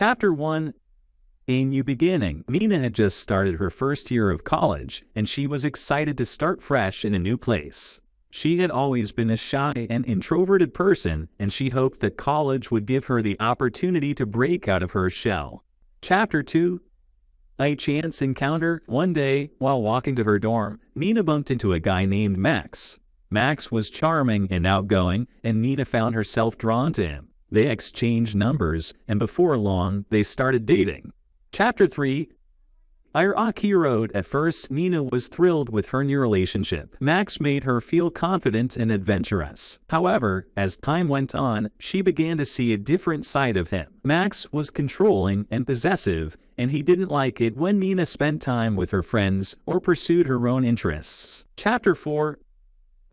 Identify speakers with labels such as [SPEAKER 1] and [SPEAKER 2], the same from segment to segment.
[SPEAKER 1] Chapter 1. A New Beginning. Nina had just started her first year of college, and she was excited to start fresh in a new place. She had always been a shy and introverted person, and she hoped that college would give her the opportunity to break out of her shell. Chapter 2. A Chance Encounter. One day, while walking to her dorm, Nina bumped into a guy named Max. Max was charming and outgoing, and Nina found herself drawn to him. They exchanged numbers, and before long, they started dating. Chapter 3. A Rocky Road. At first, Nina was thrilled with her new relationship. Max made her feel confident and adventurous. However, as time went on, she began to see a different side of him. Max was controlling and possessive, and he didn't like it when Nina spent time with her friends or pursued her own interests. Chapter 4.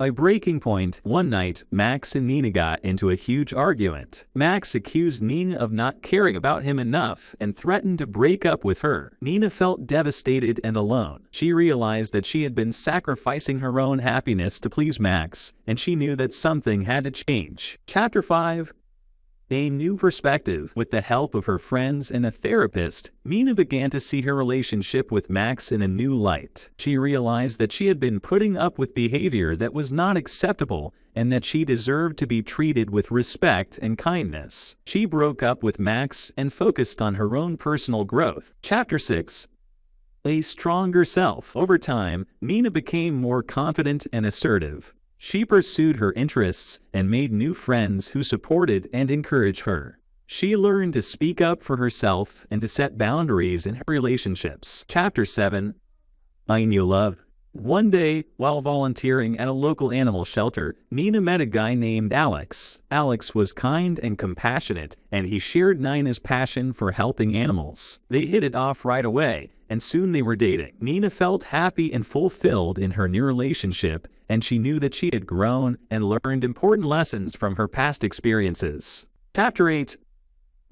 [SPEAKER 1] A Breaking Point. One night, Max and Nina got into a huge argument. Max accused Nina of not caring about him enough and threatened to break up with her. Nina felt devastated and alone. She realized that she had been sacrificing her own happiness to please Max, and she knew that something had to change. Chapter 5. A New Perspective. With the help of her friends and a therapist, Nina began to see her relationship with Max in a new light. She realized that she had been putting up with behavior that was not acceptable and that she deserved to be treated with respect and kindness. She broke up with Max and focused on her own personal growth. Chapter 6. A Stronger Self. Over time, Nina became more confident and assertive. She pursued her interests and made new friends who supported and encouraged her. She learned to speak up for herself and to set boundaries in her relationships. Chapter 7. A New Love. One day, while volunteering at a local animal shelter, Nina met a guy named Alex. Alex was kind and compassionate, and he shared Nina's passion for helping animals. They hit it off right away, and soon they were dating. Nina felt happy and fulfilled in her new relationship, and she knew that she had grown and learned important lessons from her past experiences. Chapter 8.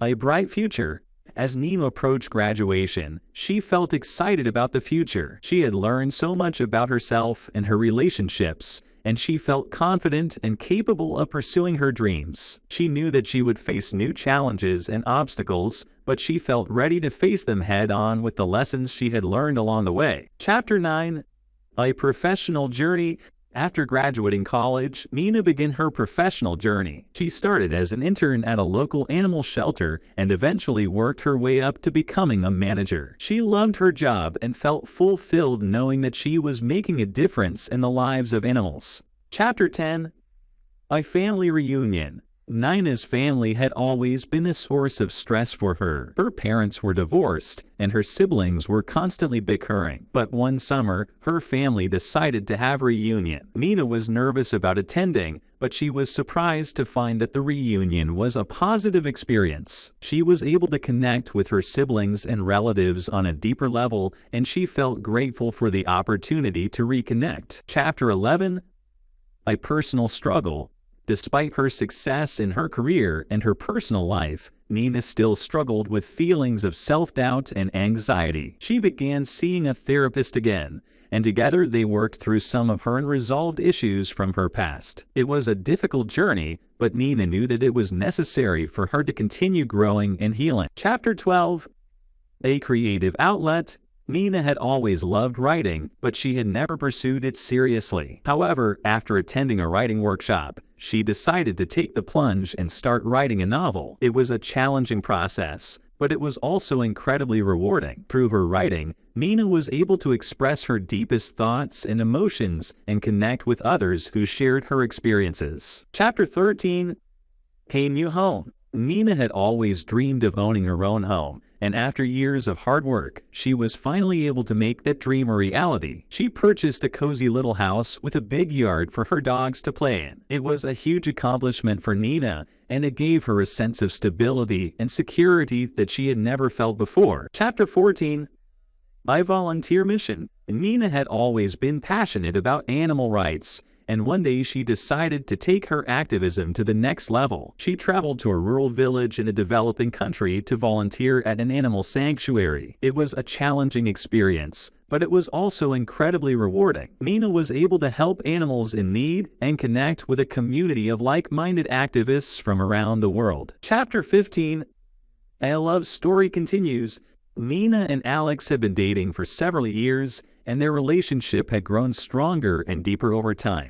[SPEAKER 1] A Bright Future. As Nina approached graduation, she felt excited about the future. She had learned so much about herself and her relationships, and she felt confident and capable of pursuing her dreams. She knew that she would face new challenges and obstacles, but she felt ready to face them head-on with the lessons she had learned along the way. Chapter 9. A Professional Journey. After graduating college, Nina began her professional journey. She started as an intern at a local animal shelter and eventually worked her way up to becoming a manager. She loved her job and felt fulfilled knowing that she was making a difference in the lives of animals. Chapter 10. A Family Reunion. Nina's family had always been a source of stress for her. Her parents were divorced, and her siblings were constantly bickering. But one summer, her family decided to have a reunion. Nina was nervous about attending, but she was surprised to find that the reunion was a positive experience. She was able to connect with her siblings and relatives on a deeper level, and she felt grateful for the opportunity to reconnect. Chapter 11. A Personal Struggle. Despite her success in her career and her personal life, Nina still struggled with feelings of self-doubt and anxiety. She began seeing a therapist again, and together they worked through some of her unresolved issues from her past. It was a difficult journey, but Nina knew that it was necessary for her to continue growing and healing. Chapter 12. A Creative Outlet. Nina had always loved writing, but she had never pursued it seriously. However, after attending a writing workshop, she decided to take the plunge and start writing a novel. It was a challenging process, but it was also incredibly rewarding. Through her writing, Nina was able to express her deepest thoughts and emotions and connect with others who shared her experiences. Chapter 13. A New Home. Nina had always dreamed of owning her own home, and after years of hard work, she was finally able to make that dream a reality. She purchased a cozy little house with a big yard for her dogs to play in. It was a huge accomplishment for Nina, and it gave her a sense of stability and security that she had never felt before. Chapter 14. A Volunteer Mission. Nina had always been passionate about animal rights, and one day she decided to take her activism to the next level. She traveled to a rural village in a developing country to volunteer at an animal sanctuary. It was a challenging experience, but it was also incredibly rewarding. Nina was able to help animals in need and connect with a community of like-minded activists from around the world. Chapter 15. A love story continues. Nina and Alex had been dating for several years, and their relationship had grown stronger and deeper over time.